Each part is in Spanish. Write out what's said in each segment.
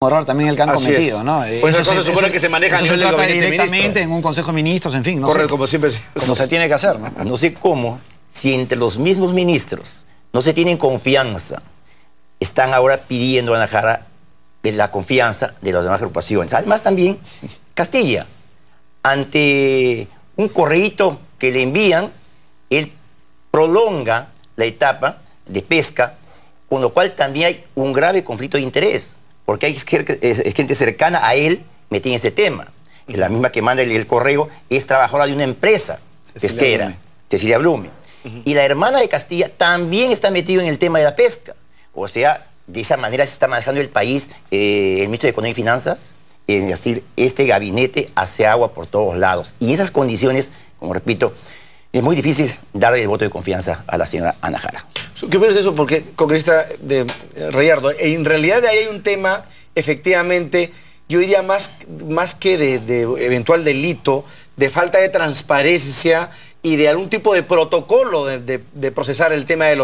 error también el que han cometido, ¿no? Pues esas cosas se supone que se maneja a nivel del gabinete directamente en un consejo de ministros, en fin, no correcto, sé, como siempre. como se tiene que hacer, ¿no? No sé cómo, si entre los mismos ministros no se tienen confianza, están ahora pidiendo a Ana Jara la confianza de las demás agrupaciones. Además también Castilla, ante un correíto que le envían, él prolonga la etapa de pesca, con lo cual también hay un grave conflicto de interés, porque hay gente cercana a él metida en este tema. La misma que manda el correo es trabajadora de una empresa pesquera, Cecilia Blume. Y la hermana de Castilla también está metida en el tema de la pesca. O sea, de esa manera se está manejando el país, el ministro de Economía y Finanzas, es decir, este gabinete hace agua por todos lados. Y en esas condiciones, como repito, es muy difícil darle el voto de confianza a la señora Ana Jara. ¿Qué opinas de eso? Porque, congresista de Reyardo, en realidad ahí hay un tema, efectivamente, yo diría más que de eventual delito, de falta de transparencia y de algún tipo de protocolo de procesar el tema de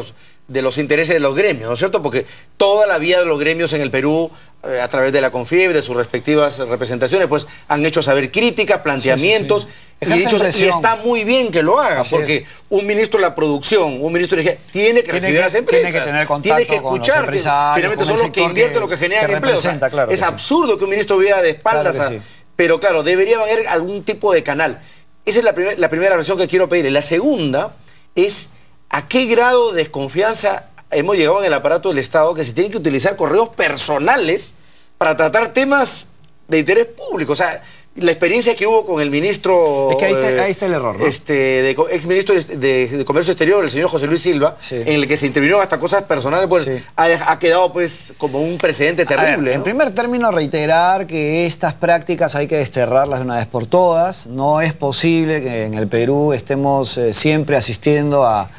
los intereses de los gremios, ¿no es cierto? Porque toda la vida de los gremios en el Perú, a través de la CONFIEB, de sus respectivas representaciones, pues han hecho saber críticas, planteamientos, y está muy bien que lo hagan, porque un ministro de la producción, un ministro de tiene que recibir a las empresas, tiene que tener contacto, tiene que escuchar, que finalmente son los que invierten, los que generan empleo. Claro, es absurdo que un ministro viva de espaldas, pero claro, debería haber algún tipo de canal. Esa es la primera versión que quiero pedirle. La segunda es ¿a qué grado de desconfianza hemos llegado en el aparato del Estado que se tienen que utilizar correos personales para tratar temas de interés público? O sea, la experiencia que hubo con el ministro... Es que ahí está el error, ¿no? Exministro de Comercio Exterior, el señor José Luis Silva, en el que se intervinieron hasta cosas personales, pues ha quedado pues como un precedente terrible. En primer término, reiterar que estas prácticas hay que desterrarlas de una vez por todas. No es posible que en el Perú estemos siempre asistiendo a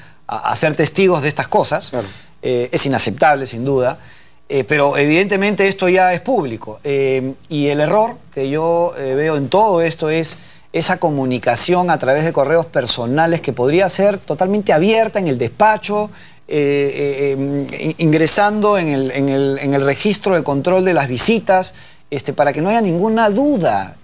ser testigos de estas cosas. Claro. Es inaceptable, sin duda, pero evidentemente esto ya es público. Y el error que yo veo en todo esto es esa comunicación a través de correos personales que podría ser totalmente abierta en el despacho, ingresando en el registro de control de las visitas, para que no haya ninguna duda.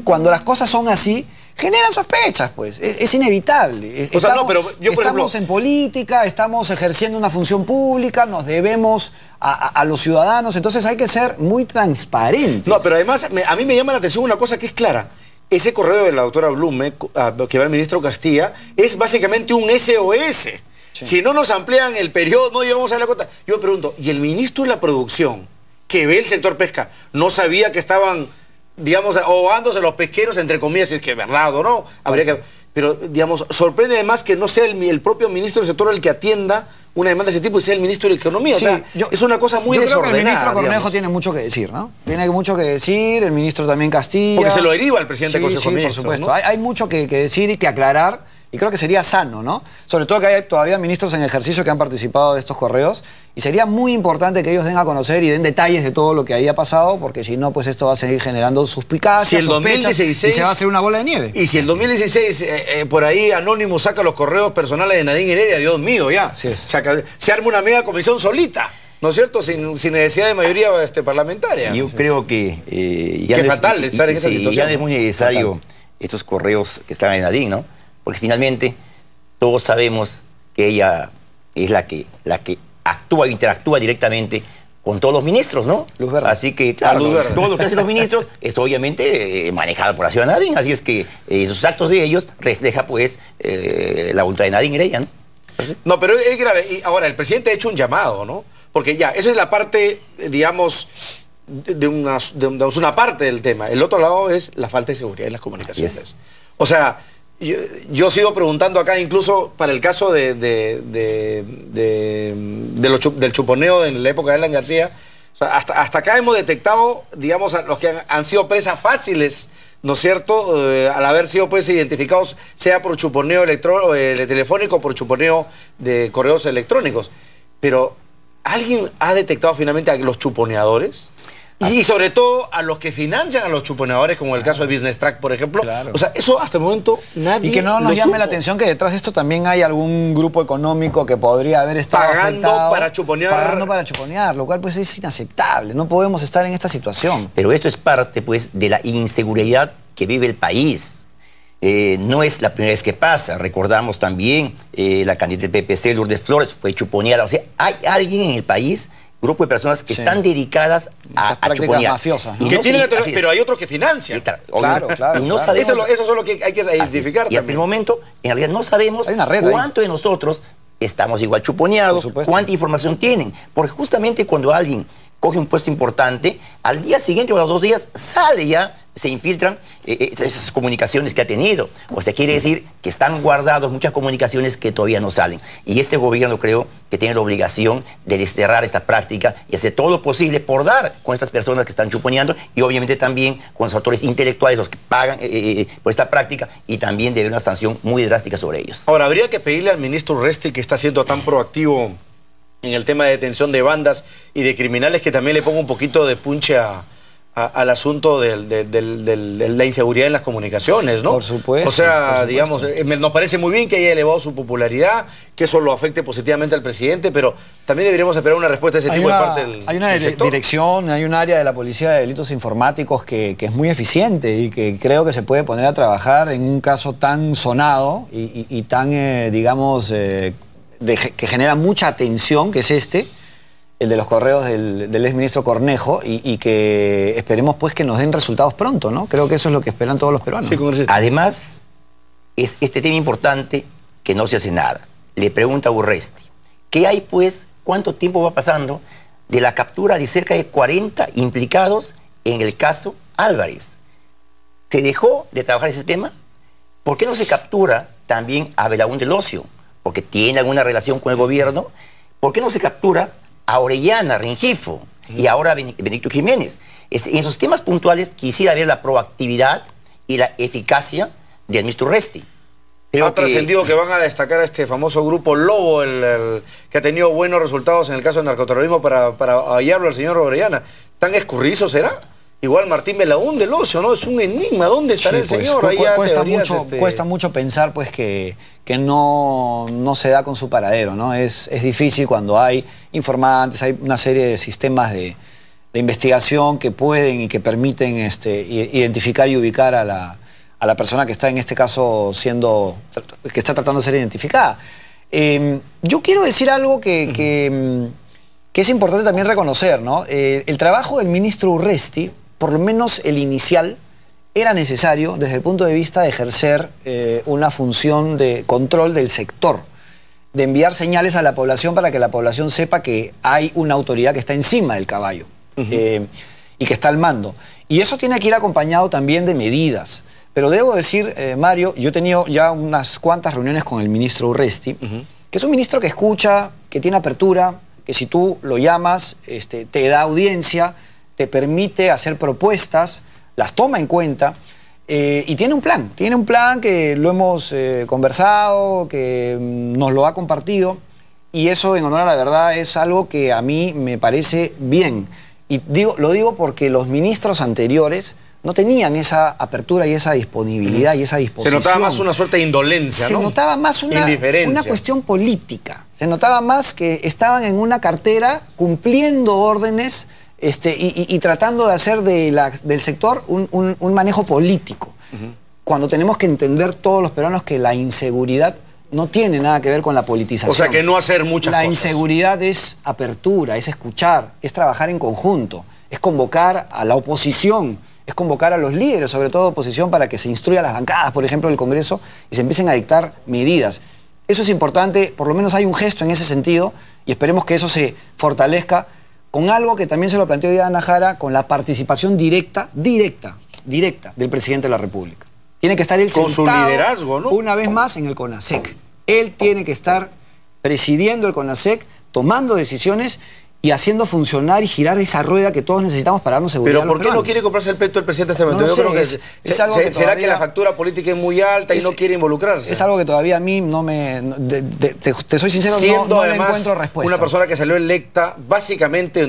Cuando las cosas son así, generan sospechas, pues. Es inevitable. O sea, no, pero yo, por estamos en política, estamos ejerciendo una función pública, nos debemos a los ciudadanos, entonces hay que ser muy transparentes. No, pero además, a mí me llama la atención una cosa que es clara. Ese correo de la doctora Blume, que va al ministro Castilla, es básicamente un SOS. Si no nos amplían el periodo, no llegamos a la cota. Yo me pregunto, ¿y el ministro de la Producción, que ve el sector pesca, no sabía que estaban, digamos, ahogándose los pesqueros, entre comillas, si es que es verdad o no? Habría que... Pero, digamos, sorprende además que no sea el propio ministro del sector el que atienda una demanda de ese tipo y sea el ministro de Economía. O sea, es una cosa muy desordenada. Creo que el ministro Cornejo tiene mucho que decir, ¿no? Tiene mucho que decir, el ministro también Castilla. Porque se lo deriva al presidente del Consejo de Ministros, por supuesto. ¿No? Hay mucho que decir y que aclarar. Y creo que sería sano, ¿no? Sobre todo que hay todavía ministros en ejercicio que han participado de estos correos. Y sería muy importante que ellos den a conocer y den detalles de todo lo que ahí ha pasado, porque si no, pues esto va a seguir generando suspicacias, sospechas, y se va a hacer una bola de nieve. Y si el 2016 por ahí Anónimo saca los correos personales de Nadine Heredia, Dios mío, ya. Se arma una mega comisión solita, ¿no es cierto? Sin necesidad de mayoría parlamentaria. Yo creo que ya, es fatal estar en esa situación. Ya es muy necesario estos correos que están en Nadine, ¿no? Porque finalmente todos sabemos que ella es la que actúa e interactúa directamente con todos los ministros, ¿no? Luz verde. Así que, claro, todo lo que hacen los ministros es obviamente manejado por la ciudad de Nadine. Así es que esos actos de ellos refleja, pues, la voluntad de Nadine Heredia, ¿no? No, pero es grave. Y ahora, el presidente ha hecho un llamado, ¿no? Porque ya, esa es la parte, digamos, de una parte del tema. El otro lado es la falta de seguridad en las comunicaciones. O sea... Yo sigo preguntando acá, incluso para el caso del chuponeo en la época de Alan García, o sea, hasta acá hemos detectado, digamos, a los que han sido presas fáciles, ¿no es cierto?, al haber sido pues identificados, sea por chuponeo telefónico o por chuponeo de correos electrónicos. Pero, ¿alguien ha detectado finalmente a los chuponeadores? Y sobre todo a los que financian a los chuponadores, como el caso de Business Track, por ejemplo. Claro. O sea, eso hasta el momento nadie Y que no nos lo llame supo. la atención que detrás de esto también hay algún grupo económico que podría haber estado Pagando afectado, para chuponear. Pagando para chuponear, lo cual pues es inaceptable. No podemos estar en esta situación. Pero esto es parte, pues, de la inseguridad que vive el país. No es la primera vez que pasa. Recordamos también la candidata del PPC, Lourdes Flores, fue chuponeada. O sea, hay alguien en el país, grupo de personas que Sí. están dedicadas Estas a prácticas chuponear. mafiosas, ¿no? Y Que no- tienen y- otros- así es. pero hay otros que financian. Y claro, Claro, claro, y no claro. sabemos... Eso es lo que hay que identificar Y hasta el también. momento, en realidad no sabemos Hay una red ahí. cuánto de nosotros estamos igual chuponeados, Por supuesto. cuánta información tienen. Porque justamente cuando alguien coge un puesto importante, al día siguiente o a los 2 días sale ya, se infiltran esas comunicaciones que ha tenido. O sea, quiere decir que están guardados muchas comunicaciones que todavía no salen. Y este gobierno creo que tiene la obligación de desterrar esta práctica y hacer todo lo posible por dar con estas personas que están chuponeando y obviamente también con los autores intelectuales, los que pagan por esta práctica, y también debe haber una sanción muy drástica sobre ellos. Ahora, habría que pedirle al ministro Urresti, que está siendo tan proactivo en el tema de detención de bandas y de criminales, que también le ponga un poquito de punche al asunto de la inseguridad en las comunicaciones, ¿no? Por supuesto, O sea, por digamos, supuesto. nos parece muy bien que haya elevado su popularidad, que eso lo afecte positivamente al presidente, pero también deberíamos esperar una respuesta de ese tipo de parte del hay una del sector. dirección, hay un área de la Policía de Delitos Informáticos que es muy eficiente y que creo que se puede poner a trabajar en un caso tan sonado y tan, digamos, que genera mucha atención, que es el de los correos del exministro Cornejo, y que esperemos pues que nos den resultados pronto, ¿no? Creo que eso es lo que esperan todos los peruanos. Sí, congresista. Además, es este tema importante que no se hace nada. Le pregunta a Urresti, ¿qué hay pues, cuánto tiempo va pasando de la captura de cerca de 40 implicados en el caso Álvarez? ¿Se dejó de trabajar ese tema? ¿Por qué no se captura también a Belaúnde del Ocio? Porque tiene alguna relación con el gobierno. ¿Por qué no se captura a Orellana, Rengifo, y ahora a Benedicto Jiménez? En esos temas puntuales quisiera ver la proactividad y la eficacia del ministro Urresti. Creo Ha trascendido que van a destacar a este famoso grupo Lobo, el que ha tenido buenos resultados en el caso del narcoterrorismo para hallarlo al señor Orellana. ¿Tan escurridizo será? Igual Martín Belaúnde del Ocio, ¿no? Es un enigma. ¿Dónde estará Sí, el pues, señor? Ahí ya teorías, cuesta mucho pensar pues que no se da con su paradero, ¿no? Es difícil cuando hay informantes, hay una serie de sistemas de investigación que pueden y que permiten identificar y ubicar a la persona que está en este caso que está tratando de ser identificada. Yo quiero decir algo que es importante también reconocer, ¿no? El trabajo del ministro Urresti, por lo menos el inicial, era necesario desde el punto de vista de ejercer una función de control del sector, de enviar señales a la población para que la población sepa que hay una autoridad que está encima del caballo y que está al mando. Y eso tiene que ir acompañado también de medidas. Pero debo decir, Mario, yo he tenido ya unas cuantas reuniones con el ministro Urresti, que es un ministro que escucha, que tiene apertura, que si tú lo llamas, te da audiencia, te permite hacer propuestas, las toma en cuenta, y tiene un plan que lo hemos conversado, que nos lo ha compartido, y eso, en honor a la verdad, es algo que a mí me parece bien. Y lo digo porque los ministros anteriores no tenían esa apertura y esa disponibilidad y esa disposición. Se notaba más una suerte de indolencia, ¿no? Se notaba más Indiferencia. una cuestión política. Se notaba más que estaban en una cartera cumpliendo órdenes y tratando de hacer del sector un manejo político. Cuando tenemos que entender todos los peruanos que la inseguridad no tiene nada que ver con la politización. O sea, que no hacer muchas La cosas. inseguridad es apertura, es escuchar, es trabajar en conjunto, es convocar a la oposición, es convocar a los líderes, sobre todo oposición, para que se instruya a las bancadas, por ejemplo, del Congreso, y se empiecen a dictar medidas. Eso es importante, por lo menos hay un gesto en ese sentido, y esperemos que eso se fortalezca con algo que también se lo planteó Diana Jara, con la participación directa del presidente de la República. Tiene que estar él Con su sentado liderazgo, ¿no? una vez más en el CONASEC. Él tiene que estar presidiendo el CONASEC, tomando decisiones y haciendo funcionar y girar esa rueda que todos necesitamos para darnos seguridad. Pero ¿por qué no quiere comprarse el pleito del presidente en este momento? No Yo sé, creo que, es algo que será todavía, que la factura política es muy alta y no quiere involucrarse. Es algo que todavía a mí no me... te soy sincero, Siendo no le además encuentro respuesta. una persona que salió electa básicamente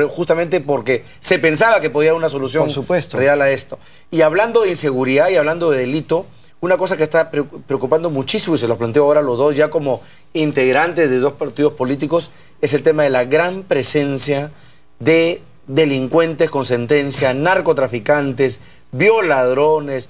justamente porque se pensaba que podía haber una solución real a esto. Y hablando de inseguridad y hablando de delito, una cosa que está preocupando muchísimo, y se los planteo ahora a los dos ya como integrantes de dos partidos políticos, es el tema de la gran presencia de delincuentes con sentencia, narcotraficantes, violadores,